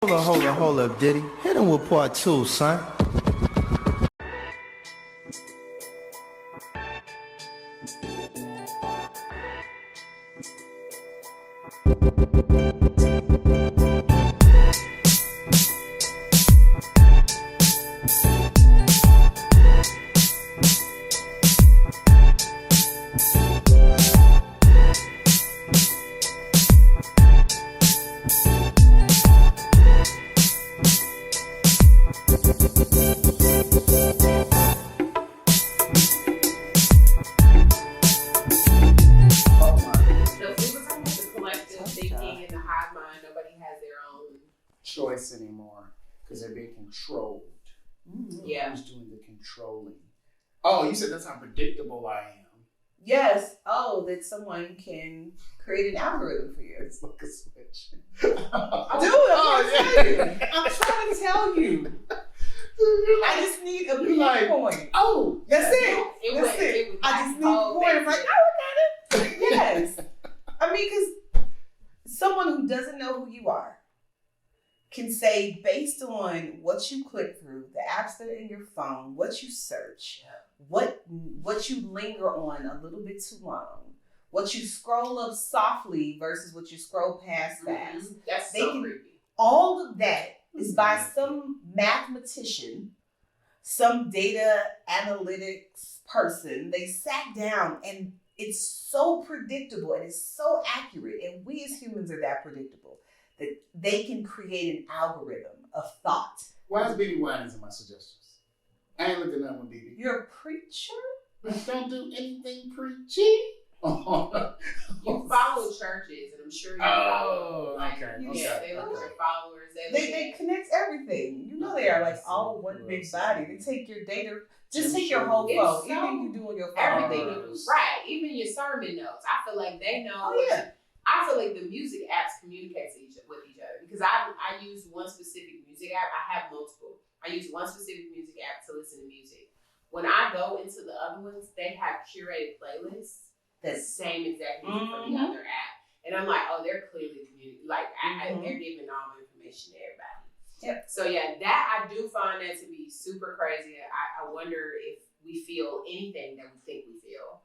Hold up, Diddy. Hit him with part 2, son. Choice anymore because they're being controlled. Yeah. Who's doing the controlling? Oh, you said that's how predictable I am. Yes. Oh, that someone can create an algorithm for you. It's like a switch. Dude, I'm trying to tell you. I just need a point. Oh, that's it. I just need a point. I'm like, oh, I got it. Yes. I mean, because someone who doesn't know who you are can say, based on what you click through, the apps that are in your phone, what you search, what you linger on a little bit too long, what you scroll up softly versus what you scroll past fast. That's so creepy. All of that is by some mathematician, some data analytics person. They sat down and it's so predictable and it's so accurate. And we as humans are that predictable that they can create an algorithm of thought. Why is BB Winans in my suggestions? I ain't looking at one, BB. You're a preacher? Don't do anything preachy. You follow churches, and I'm sure you follow. Okay. They look at followers. They connect everything. You know they are like all one big body. They take your data. Just take your whole phone. Anything you do on your phone. Everything you do. Right. Even your sermon notes. I feel like they know. Oh, yeah. I feel like the music apps communicate with each other because I use one specific music app. I have multiple. I use one specific music app to listen to music. When I go into the other ones, they have curated playlists. The same exact music from the other app. And I'm like, oh, they're clearly they're giving all the information to everybody. Yep. So yeah, that I do find that to be super crazy. I wonder if we feel anything that we think we feel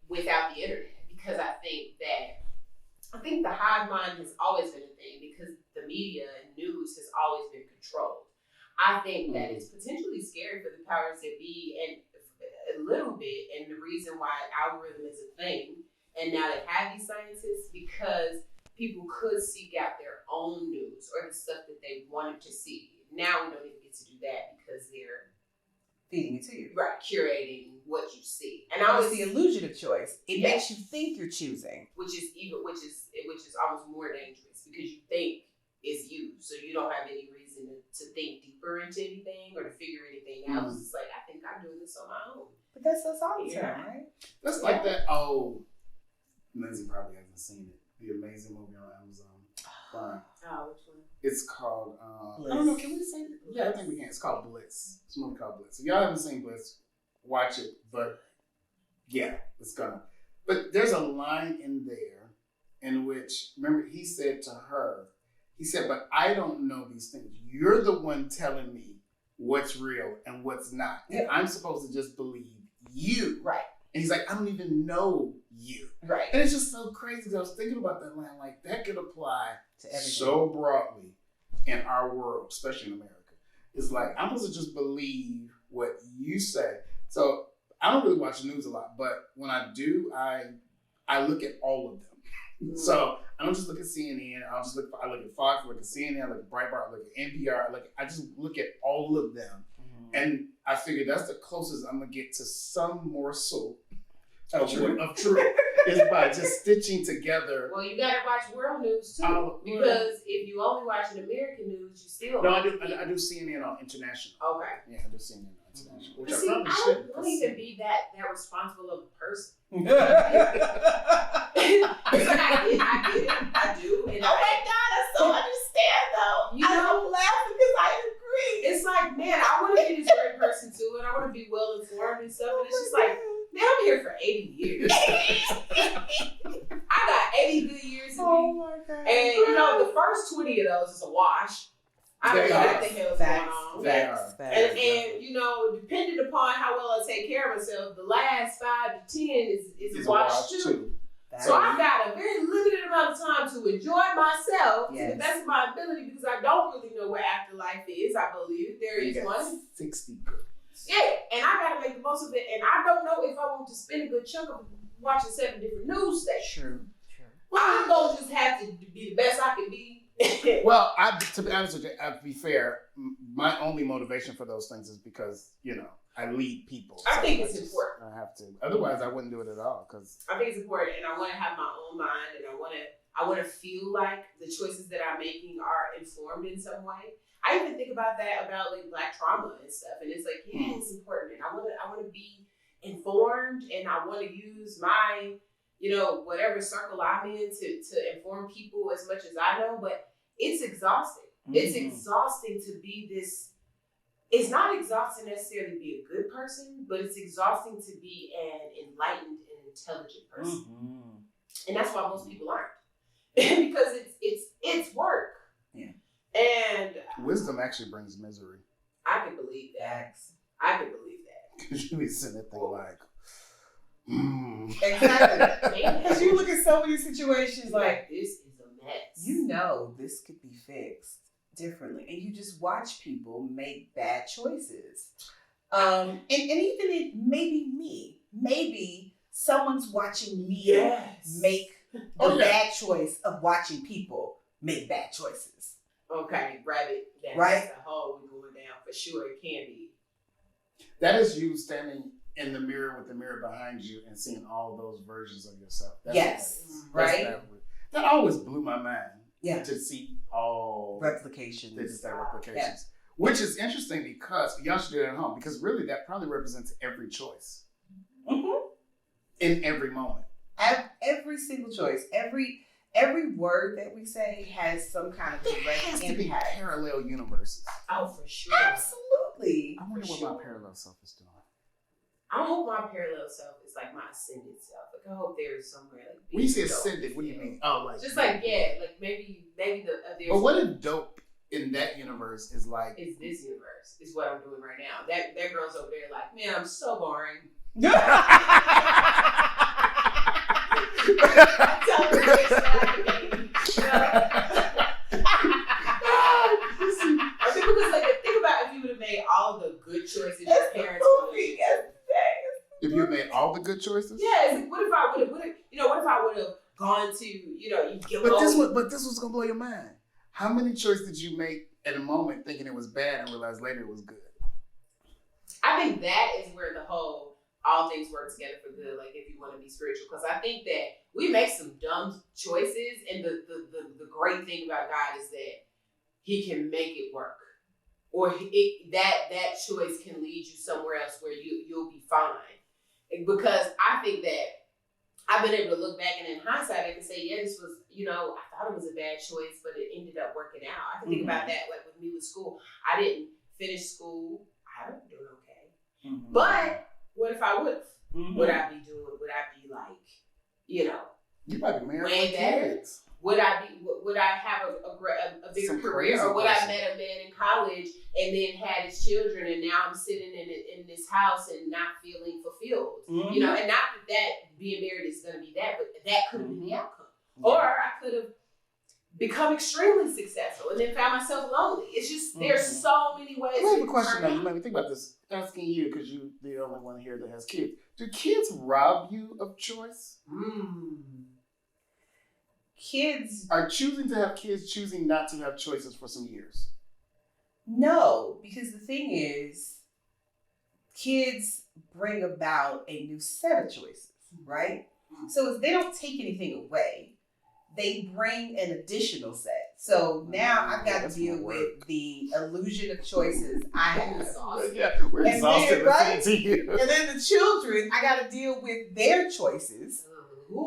without the internet. Because I think the hive mind has always been a thing because the media and news has always been controlled. I think that it's potentially scary for the powers that be and a little bit, and the reason why algorithm is a thing, and now they have these scientists because people could seek out their own news or the stuff that they wanted to see. Now we don't even get to do that because they're feeding it to you. Right, curating what you see. And it's the illusion of choice. It makes you think you're choosing. Which is almost more dangerous because you think it's you. So you don't have any reason to think deeper into anything or to figure anything out. It's like, I think I'm doing this on my own. But that's us all the time, right? That's like that. Oh, Lindsey probably hasn't seen it. The amazing movie on Amazon Prime. Oh, which one? It's called, Bliss. I don't know, can we say it? Yeah, I think we can. It's called Bliss. It's a movie called Bliss. If y'all haven't seen Bliss, watch it. But yeah, it's gonna. But there's a line in there in which, remember, he said to her, but I don't know these things. You're the one telling me what's real and what's not. And I'm supposed to just believe you. Right. And he's like, I don't even know you. Right. And it's just so crazy because I was thinking about that line, like that could apply to everything so broadly in our world, especially in America. It's like, I'm supposed to just believe what you say. So I don't really watch the news a lot, but when I do, I look at all of them. So I don't just look at CNN. I look at Fox, I look at CNN, I look at Breitbart, I look at NPR. I just look at all of them. And I figure that's the closest I'm going to get to some morsel of truth is by just stitching together. Well, you got to watch world news too. Because if you only watch American news, you still... No, I do CNN on international. Okay. Yeah, I do CNN on international. Which See, I probably I should. don't even be that responsible of a person. I do. And oh my God, I so understand though. I'm laughing because I agree. It's like, man, I want to be this great person too, and I want to be well informed and stuff. And it's just like, man, I'm here for 80 years. I got 80 good years in me. Oh my God. And first 20 of those is a wash. I don't know what the hell's going on. And you know, depending upon how well I take care of myself, the last 5 to 10 is a wash too. So I've got a very limited amount of time to enjoy myself to the best of my ability because I don't really know what afterlife is. I believe there is one. 60 good. Yeah, and I gotta make the most of it. And I don't know if I want to spend a good chunk of watching 7 different news stations. True. Well, I'm gonna just have to be the best I can be. Well, to be honest with you, to be fair, my only motivation for those things is because, you know, I lead people. I think it's important. I have to. Otherwise, I wouldn't do it at all. Cause I think it's important, and I want to have my own mind, and I want to feel like the choices that I'm making are informed in some way. I even think about that about like Black trauma and stuff, and it's like, yeah, it's important, and I want to be informed, and I want to use my, you know, whatever circle I'm in to inform people as much as I know, but it's exhausting. It's exhausting to be this. It's not exhausting necessarily to be a good person, but it's exhausting to be an enlightened and intelligent person. And that's why most people aren't. Because it's work. Yeah. And wisdom actually brings misery. I can believe that. I can believe that. Because you be sitting there thinking like, Exactly. Because you look at so many situations like, this is a mess. You know this could be fixed differently, and you just watch people make bad choices. And even it maybe someone's watching me make a bad choice of watching people make bad choices. Okay, rabbit. That's right? the hole we're going down for sure. It can be. That is you standing in the mirror with the mirror behind you and seeing all those versions of yourself. That's right? That always blew my mind. Yeah. To see all replications. Replications. Yeah. Which is interesting because y'all should do it at home because really that probably represents every choice. In every moment. Every single choice. Every word that we say has some kind of direct impact. There has to be parallel universes. Oh, for sure. Absolutely. I wonder what my parallel self is doing. I hope my parallel self is like my ascended self. Like I hope there is somewhere like. When you say ascended, what do you mean? Oh, like just like like maybe the. But what if dope in that universe is like? Is this universe is what I'm doing right now? That girl's over there like, man, I'm so boring. I'm telling her it's like, I think because like think about if you would have made all the good choices your parents would have. If you made all the good choices? Yeah, like, what if I would have gone to, you give But this was gonna blow your mind. How many choices did you make at a moment thinking it was bad and realize later it was good? I think that is where the whole all things work together for good, like if you want to be spiritual. Because I think that we make some dumb choices, and the great thing about God is that He can make it work. Or that choice can lead you somewhere else where you'll be fine. Because I think that I've been able to look back and in hindsight, I can say, yeah, this was, I thought it was a bad choice, but it ended up working out. I can think about that, like with me with school. I didn't finish school. I don't do okay. But what if I would have? Would I be like, you might be married way with better? kids. Would I have a bigger career, or would I met a man in college and then had his children, and now I'm sitting in this house and not feeling fulfilled? And not that being married is going to be that, but that could have been the outcome. Or I could have become extremely successful and then found myself lonely. It's just there's so many ways. I have a question though. You made me think about this. Asking you because you're the only one here that has kids. Do kids rob you of choice? Kids are choosing to have kids, choosing not to have choices for some years. No, because the thing is, kids bring about a new set of choices, right? So if they don't take anything away, they bring an additional set. So now I've got to deal with the illusion of choices I have. Yeah, we're exhausted listening to you. And then the children, I got to deal with their choices.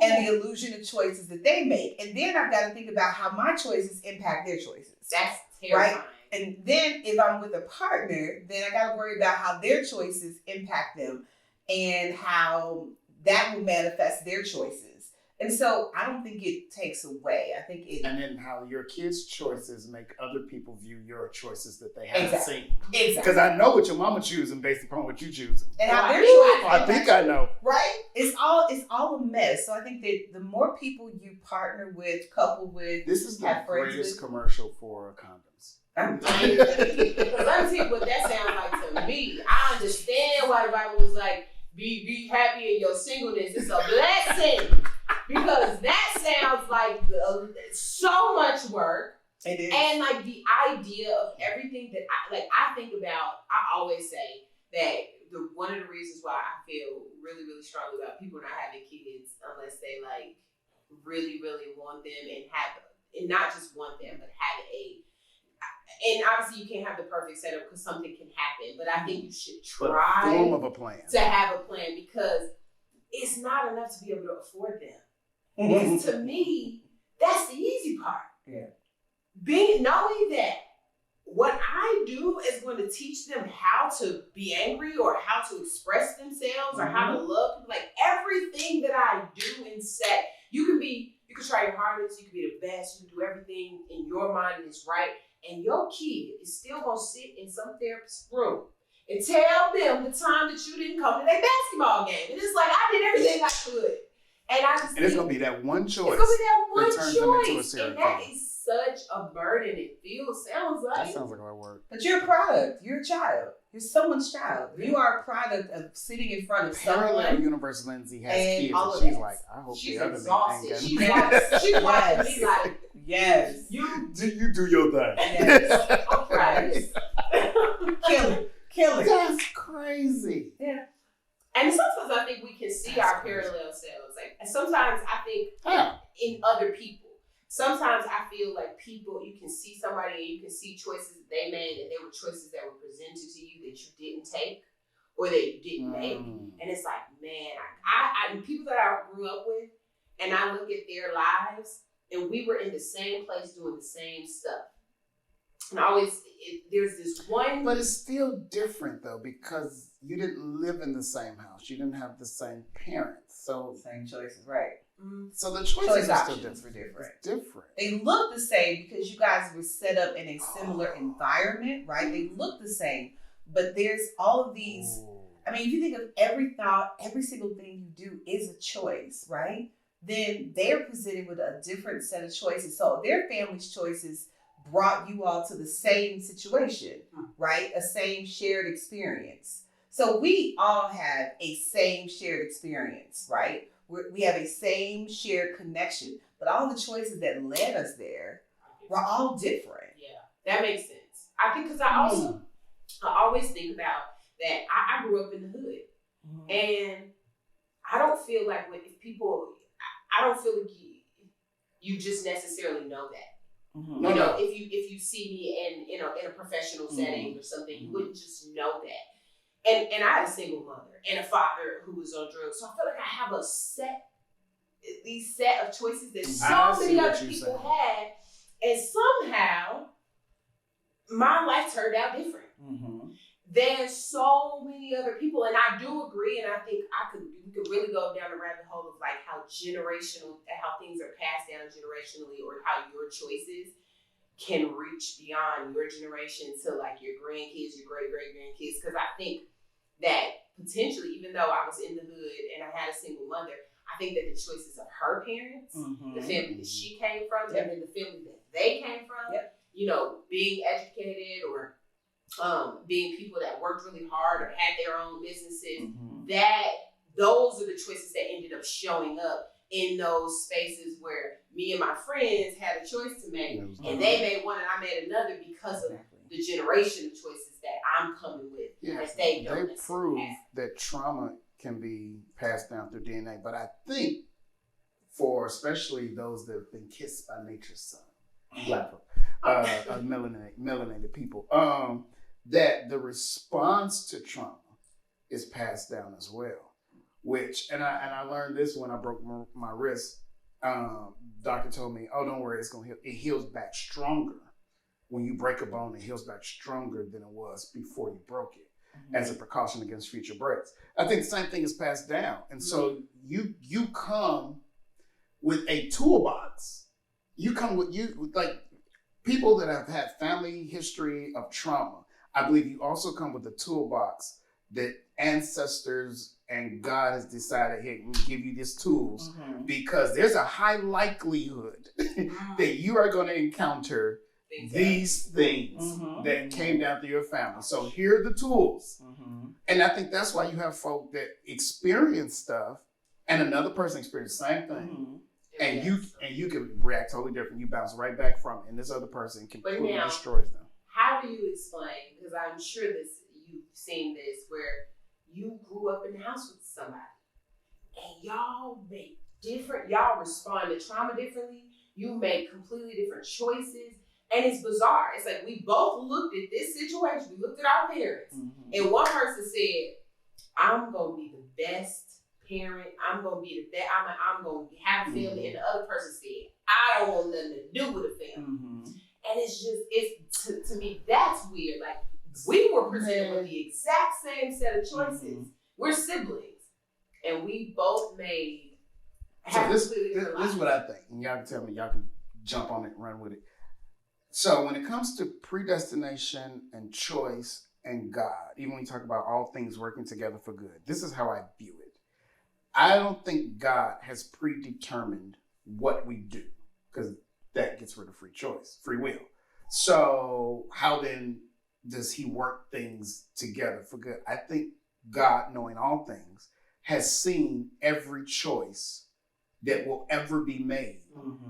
And the illusion of choices that they make. And then I've got to think about how my choices impact their choices. That's terrifying. Right? And then if I'm with a partner, then I got to worry about how their choices impact them and how that will manifest their choices. And so I don't think it takes away. I think it... And then how your kids' choices make other people view your choices that they haven't seen. Exactly. Because I know what your mama choosing based upon what you choosing. And how their choices... I think I know. Right? It's all a mess. So I think that the more people you partner with, couple with... This is the greatest commercial for condoms. Let me tell you what that sounds like to me. I understand why the Bible was like, be happy in your singleness. It's a blessing. Because that sounds like so much work. It is. And like the idea of everything that I think about, I always say that one of the reasons why I feel really, really strongly about people not having kids unless they like really, really want them and not just want them, but and obviously you can't have the perfect setup because something can happen, but I think you should try form of a plan. To have a plan because it's not enough to be able to afford them. Because to me, that's the easy part. Yeah. Knowing that what I do is going to teach them how to be angry or how to express themselves or how to love people. Like everything that I do and say, you can try your hardest, you can be the best, you can do everything in your mind is right. And your kid is still going to sit in some therapist's room and tell them the time that you didn't come to their basketball game. And it's like, I did everything I could. And it's going to be that one choice. It's going to be that one turns them into a choice. serial And that killer. is such a burden. It sounds like. That sounds like a lot of work. But you're a product. You're a child. You're someone's child. You are a product of sitting in front of Parallel someone. Universe Lindsey has and kids, all and of she's that. like, I hope She's the other exhausted. man She's ain't watching me like, yes. you do your thing. Yes. Okay. Kill it. That's crazy. Yeah. And sometimes I think we can see our parallel selves. Like, and sometimes I think in other people. Sometimes I feel like people, you can see somebody and you can see choices that they made and they were choices that were presented to you that you didn't take or that you didn't make. And it's like, man, I people that I grew up with and I look at their lives and we were in the same place doing the same stuff. And there's this one. But it's still different though because you didn't live in the same house. You didn't have the same parents. So same choices, right. So the choices are still different. Were different. It's different. They look the same because you guys were set up in a similar environment, right? They look the same, but there's all of these. I mean, if you think of every thought, every single thing you do is a choice, right? Then they're presented with a different set of choices. So their family's choices brought you all to the same situation, right? A same shared experience. So we all have a same shared experience, right? We have a same shared connection, but all the choices that led us there were all different. Yeah, that makes sense. I think because I always think about that. I grew up in the hood, and I don't feel like I don't feel like you just necessarily know that. Mm-hmm. You know, if you see me in a professional setting or something, you wouldn't just know that. And I had a single mother and a father who was on drugs. So I feel like I have these set of choices that so many other people had. And somehow my life turned out different than so many other people. And I do agree. And I think we could really go down the rabbit hole of like how things are passed down generationally or how your choices can reach beyond your generation to like your grandkids, your great-great-grandkids. Because I think that potentially, even though I was in the hood and I had a single mother, I think that the choices of her parents, the family that she came from, and then the family that they came from, you know, being educated or being people that worked really hard or had their own businesses, those are the choices that ended up showing up in those spaces where me and my friends had a choice to make, and they made one and I made another because of the generation of choices that I'm coming with. They prove that trauma can be passed down through DNA, but I think for especially those that have been kissed by nature's son, black folk, melanated people, that the response to trauma is passed down as well. Which, and I learned this when I broke my wrist. Doctor told me, "Oh, don't worry, it's gonna heal. It heals back stronger. When you break a bone, it heals back stronger than it was before you broke it, as a precaution against future breaks." I think the same thing is passed down, and so you come with a toolbox. You come with like people that have had family history of trauma. I believe you also come with a toolbox that ancestors and God has decided, hey, we give you these tools because there's a high likelihood that you are going to encounter these things that came down through your family. So here are the tools. And I think that's why you have folk that experience stuff and another person experienced the same thing. And you can react totally different. You bounce right back from it, and this other person completely destroys them. How do you explain? Because I'm sure you've seen this where you grew up in the house with somebody, and y'all respond to trauma differently. You make completely different choices, and it's bizarre. It's like we both looked at this situation. We looked at our parents, and one person said, "I'm gonna be the best parent. I'm gonna be the best. I'm gonna have a family," and the other person said, "I don't want nothing to do with a family." And it's to me that's weird. Like we were presented with the exact same set of choices. We're siblings, and we both made. So this is what I think, and y'all can tell me. Y'all can jump on it and run with it. So when it comes to predestination and choice and God, even when you talk about all things working together for good, this is how I view it. I don't think God has predetermined what we do, because that gets rid of free choice, free will. So how then does he work things together for good? I think God, knowing all things, has seen every choice that will ever be made.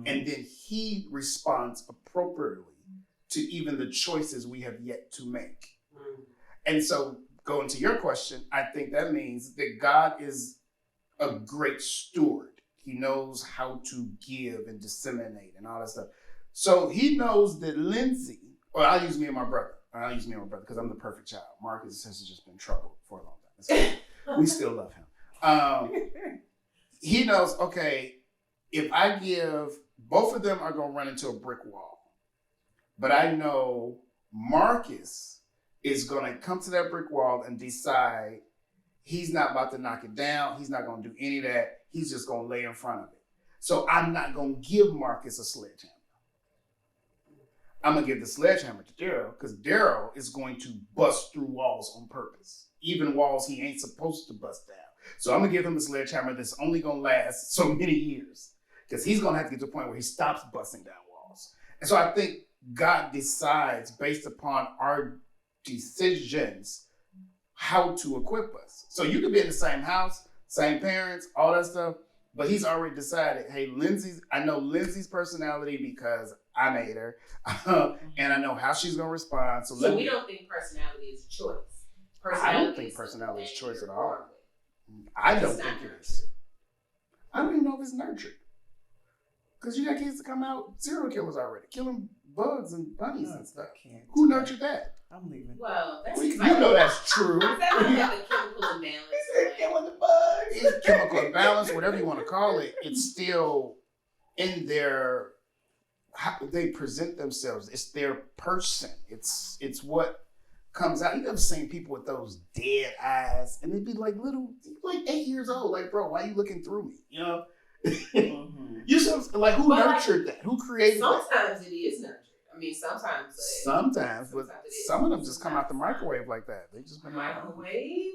And then he responds appropriately to even the choices we have yet to make. And so going to your question, I think that means that God is a great steward. He knows how to give and disseminate and all that stuff. So he knows that Lindsey, or I'll use me and my brother because I'm the perfect child. Marcus has just been troubled for a long time. We still love him. He knows, okay, if I give, both of them are going to run into a brick wall. But I know Marcus is going to come to that brick wall and decide he's not about to knock it down. He's not going to do any of that. He's just going to lay in front of it. So I'm not going to give Marcus a sledgehammer. I'm going to give the sledgehammer to Darryl because Darryl is going to bust through walls on purpose, even walls he ain't supposed to bust down. So I'm going to give him a sledgehammer that's only going to last so many years because he's going to have to get to a point where he stops busting down walls. And so I think God decides based upon our decisions how to equip us. So you could be in the same house, same parents, all that stuff, but he's already decided, hey, I know Lindsey's personality because I made her, and I know how she's going to respond. So we don't think personality is a choice. I don't think personality is a choice at all. I don't think it is. I don't even know if it's nurtured. Because you got kids that come out serial killers already, killing bugs and bunnies and stuff. Who nurtured that? I'm leaving. Well, that's you know that's true. That's like a chemical imbalance. Killing the bugs. It's chemical imbalance, whatever you want to call it. It's still in their how they present themselves. It's their person. It's what comes out. You ever seen people with those dead eyes, and they'd be like like 8 years old. Like, bro, why are you looking through me? You know. You like who nurtured that? Who created that? Sometimes it is nurtured. I mean, sometimes. But some of them just come out the microwave like that. They just been microwave.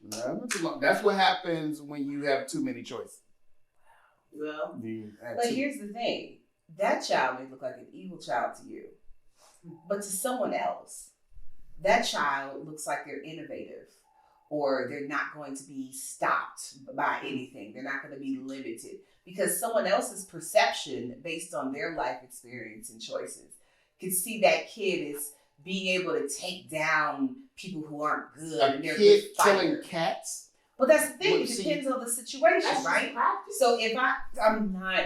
No, that's what happens when you have too many choices. Well, but here's the thing: that child may look like an evil child to you, but to someone else, that child looks like they're innovative. Or they're not going to be stopped by anything. They're not going to be limited because someone else's perception based on their life experience and choices can see that kid as being able to take down people who aren't good. A and they're kid good fighters. killing cats? Well, that's the thing. It depends on the situation, right? So if I'm not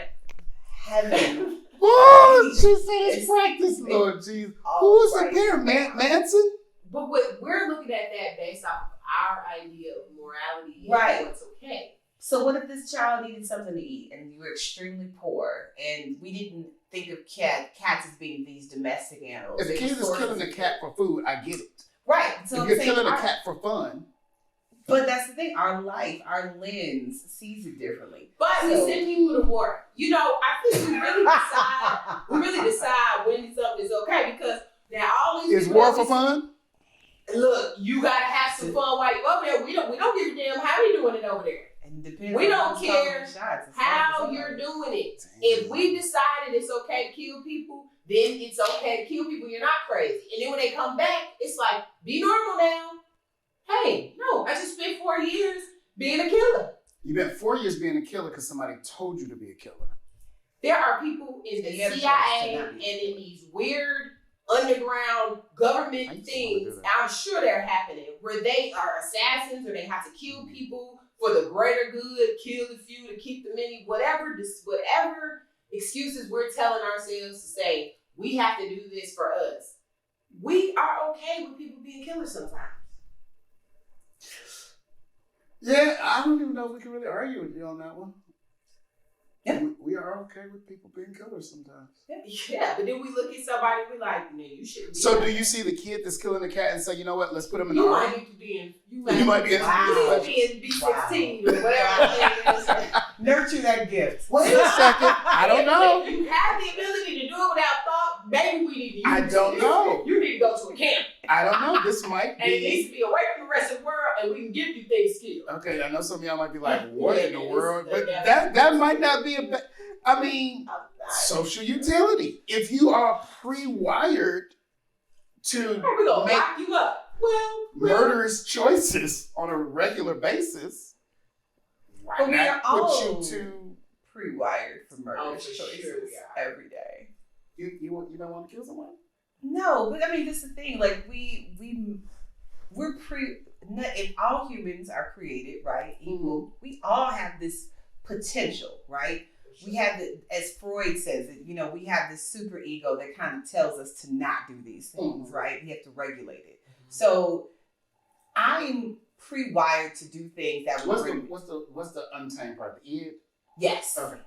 having... Oh, she said it's practice, Lord Jesus. Who is the parent? Manson? But we're looking at that based off our idea of morality and what's okay. So what if this child needed something to eat and you were extremely poor and we didn't think of cats as being these domestic animals? If a kid is killing a cat for food, I get it. Right. So if you're killing a cat for fun, But that's the thing. Our life, our lens sees it differently. But we send people to war. You know, I think we really decide when something is okay, because now all these Is war for fun? Look, you gotta have some fun while you're over there. We don't give a damn how they doing it over there. And depends we on don't care how you're doing it. Damn. If we decided it's okay to kill people, then it's okay to kill people. You're not crazy. And then when they come back, it's like, be normal now. Hey, no, I just spent 4 years being a killer. You've been 4 years being a killer because somebody told you to be a killer. There are people in the CIA and in these weird underground government things, I'm sure they're happening, where they are assassins or they have to kill people for the greater good, kill the few to keep the many, whatever excuses we're telling ourselves to say, we have to do this for us. We are okay with people being killers sometimes. Yeah, I don't even know if we can really argue with you on that one. Yeah. We are okay with people being killers sometimes. Yeah, but then we look at somebody and we're like, man, you shouldn't be. So do you see the kid that's killing the cat and say, you know what, let's put him in the You army? might need to be in. You might be in. Wow. B16 or whatever. Nurture that gift. Wait a second. I don't know. If you have the ability to do it without thought, maybe we need to use I don't know. You need to go to a camp. I don't know. This might And it needs be. to be away from the rest of the world, and we can give you things skills. Okay, I know some of y'all might be like, what in the Yeah, world? But yeah. that might not be I mean, social utility. If you are pre-wired to We're going to make lock you up. Well, murderous choices on a regular basis, why But we are not put all you to... pre-wired for murderous for choices sure we are. every day. You don't want to kill someone? No, but I mean, this is the thing. Like we're if all humans are created right equal, we all have this potential, right? We have as Freud says it, you know, we have this super ego that kind of tells us to not do these things, right? We have to regulate it. So I'm pre-wired to do things that What's the untamed part? The id? Yes. Okay.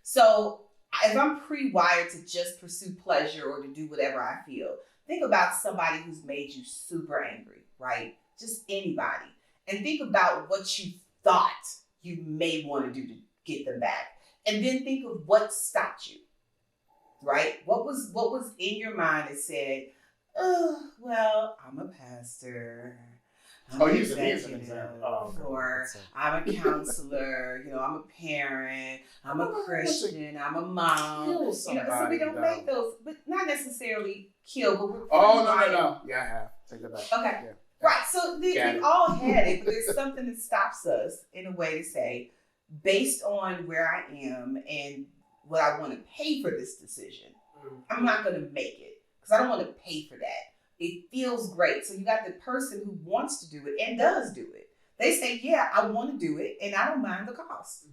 So if I'm pre-wired to just pursue pleasure or to do whatever I feel, think about somebody who's made you super angry, right? Just anybody. And think about what you thought you may want to do to get them back. And then think of what stopped you, right? What was in your mind that said, oh, well, I'm a pastor. I'm an executive, or I'm a counselor, you know, I'm a parent, I'm a Christian, I'm a mom. So we don't make those, but not necessarily kill, but we're no. Yeah, I have. Take that back. Okay. Yeah. Right. So we've all had it, but there's something that stops us in a way to say, based on where I am and what I want to pay for this decision, I'm not going to make it because I don't want to pay for that. It feels great. So you got the person who wants to do it and does do it. They say, yeah, I want to do it and I don't mind the cost.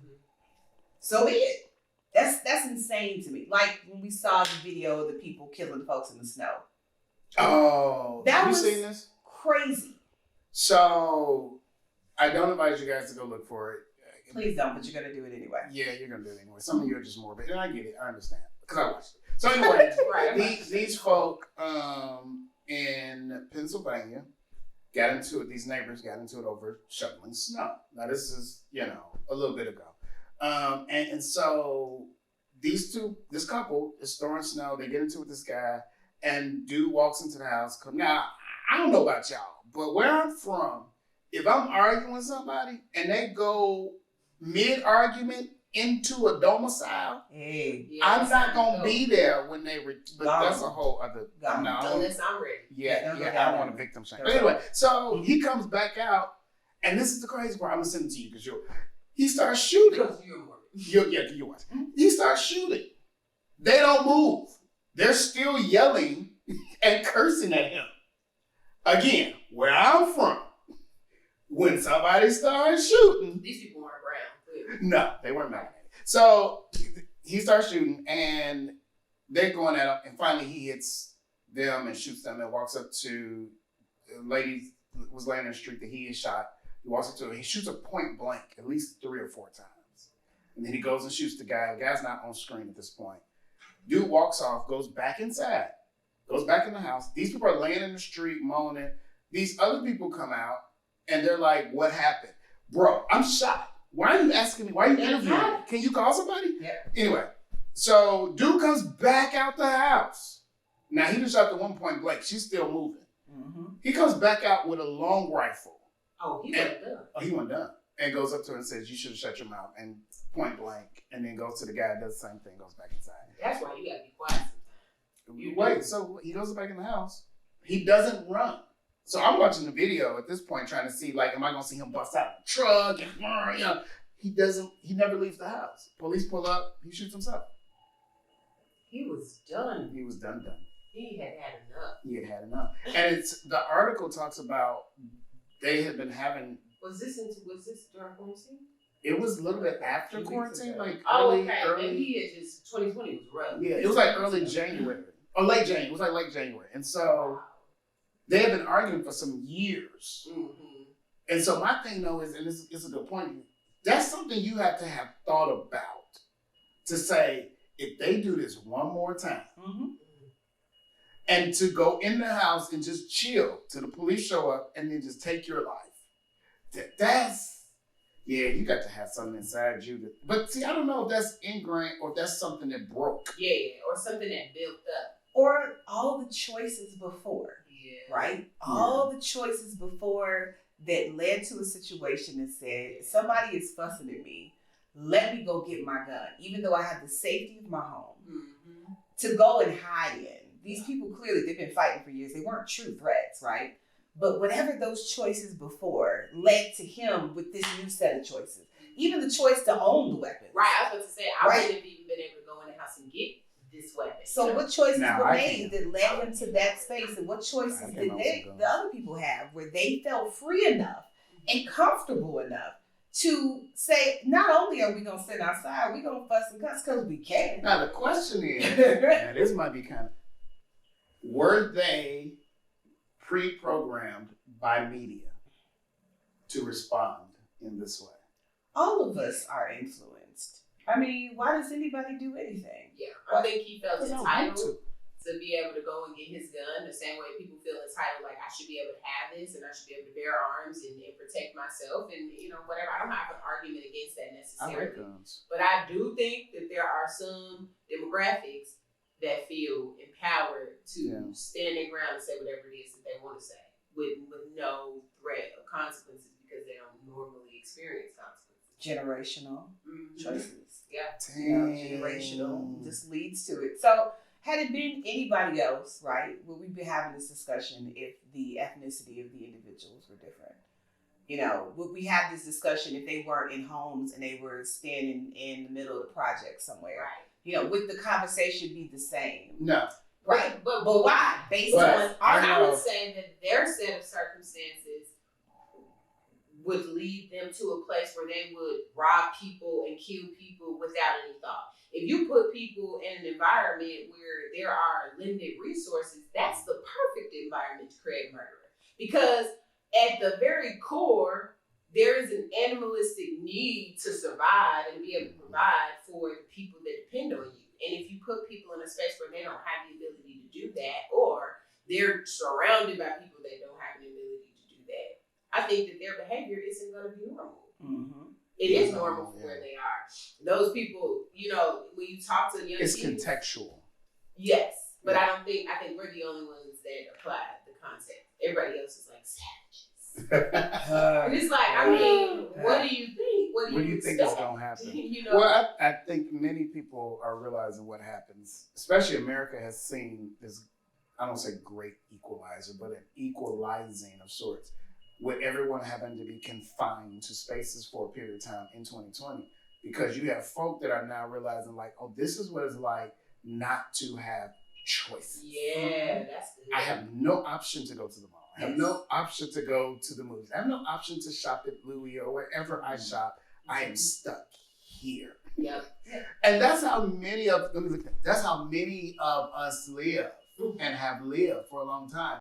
So be it. That's insane to me. Like when we saw the video of the people killing folks in the snow. Oh, that have you was seen this? Crazy. So I don't invite you guys to go look for it. Please don't, but you're going to do it anyway. Yeah, you're going to do it anyway. Some of you are just morbid. And I get it. I understand. Because I watched it. So anyway, these folk in Pennsylvania got into it. These neighbors got into it over shoveling snow. Now, this is, a little bit ago. And so this couple is throwing snow. They get into it with this guy. And dude walks into the house. Now, I don't know about y'all, but where I'm from, if I'm arguing with somebody and they go mid-argument into a domicile, I'm not going to be there when they... but that's a whole other... No, unless I'm ready. Yeah, I don't want a victim shame. But anyway, so he comes back out, and this is the crazy part. I'm going to send it to you because he starts shooting. Because you're watch. He starts shooting. They don't move. They're still yelling and cursing at him. Again, where I'm from, when somebody starts shooting... These people weren't around. No, they weren't mad at it. So he starts shooting, and they're going at him, and finally he hits them and shoots them and walks up to a lady who was laying in the street that he had shot. He walks up to her. He shoots her point blank at least 3 or 4 times. And then he goes and shoots the guy. The guy's not on screen at this point. Dude walks off, goes back inside, goes back in the house. These people are laying in the street moaning. These other people come out, and they're like, what happened? Bro, I'm shocked. Why are you asking me? Why are you interviewing me? Can you call somebody? Yeah. Anyway, so dude comes back out the house. Now, he just shot the one point blank. She's still moving. Mm-hmm. He comes back out with a long rifle. Oh, he wasn't done. Oh, he wasn't done. And goes up to her and says, you should have shut your mouth. And point blank. And then goes to the guy, does the same thing, goes back inside. That's why you got to be quiet sometimes. Wait, so he goes back in the house. He doesn't run. So I'm watching the video at this point trying to see, like, am I going to see him bust out of the truck? And, you know, he never leaves the house. Police pull up, he shoots himself. He was done. He was done. He had enough. He had enough. And the article talks about they had been having. Was this during quarantine? It was a little bit after quarantine, like early. Maybe he had just 2020 was rough. Yeah, it was like early January or late January. It was like late January, and so they had been arguing for some years. Mm-hmm. And so my thing though is, and this is a good point. That's something you have to have thought about to say if they do this one more time. Mm-hmm. And to go in the house and just chill till the police show up and then just take your life. You got to have something inside you. But see, I don't know if that's ingrained or if that's something that broke. Yeah, or something that built up. Or all the choices before. Yeah. Right? Yeah. All the choices before that led to a situation that said, somebody is fussing at me. Let me go get my gun. Even though I have the safety of my home. Mm-hmm. To go and hide in. These people clearly, they've been fighting for years. They weren't true threats, right? But whatever those choices before led to him with this new set of choices. Even the choice to own the weapon. Right, I was about to say, I wouldn't have even been able to go in the house and get this weapon. So what choices were made that led him to that space? And what choices did the other people have where they felt free enough and comfortable enough to say, not only are we going to sit outside, we're going to fuss and cuss because we can. Now the question is, and this might be kind of, were they pre-programmed by media to respond in this way? All of us are influenced. I mean, why does anybody do anything? Yeah, I think he felt entitled to be able to go and get his gun the same way people feel entitled, like I should be able to have this and I should be able to bear arms and protect myself and, whatever. I don't have an argument against that necessarily. I like guns. But I do think that there are some demographics that feel empowered to stand their ground and say whatever it is that they want to say with no threat of consequences because they don't normally experience consequences. Generational choices. Yeah. Generational just leads to it. So had it been anybody else, right, would we be having this discussion if the ethnicity of the individuals were different? Would we have this discussion if they weren't in homes and they were standing in the middle of the project somewhere? Right. Would the conversation be the same? No. Right. But why? Based on I would say that their set of circumstances would lead them to a place where they would rob people and kill people without any thought. If you put people in an environment where there are limited resources, that's the perfect environment to create a murderer. Because at the very core, there is an animalistic need to survive and be able to provide for the people that depend on you. And if you put people in a space where they don't have the ability to do that, or they're surrounded by people that don't have the ability to do that, I think that their behavior isn't going to be normal. Mm-hmm. It is normal for where they are. Those people, when you talk to young people. It's contextual. Yes. But I think we're the only ones that apply the concept. Everybody else is like savages. And it's like, what do you think? What do you think is going to happen? Well, I think many people are realizing what happens, especially America has seen this, I don't say great equalizer, but an equalizing of sorts, with everyone having to be confined to spaces for a period of time in 2020. Because you have folk that are now realizing like, oh, this is what it's like not to have choices. Yeah, that's good. I have no option to go to the mall. I have no option to go to the movies. I have no option to shop at Louis or wherever I shop. I am stuck here. Yep. And that's how many of us live and have lived for a long time.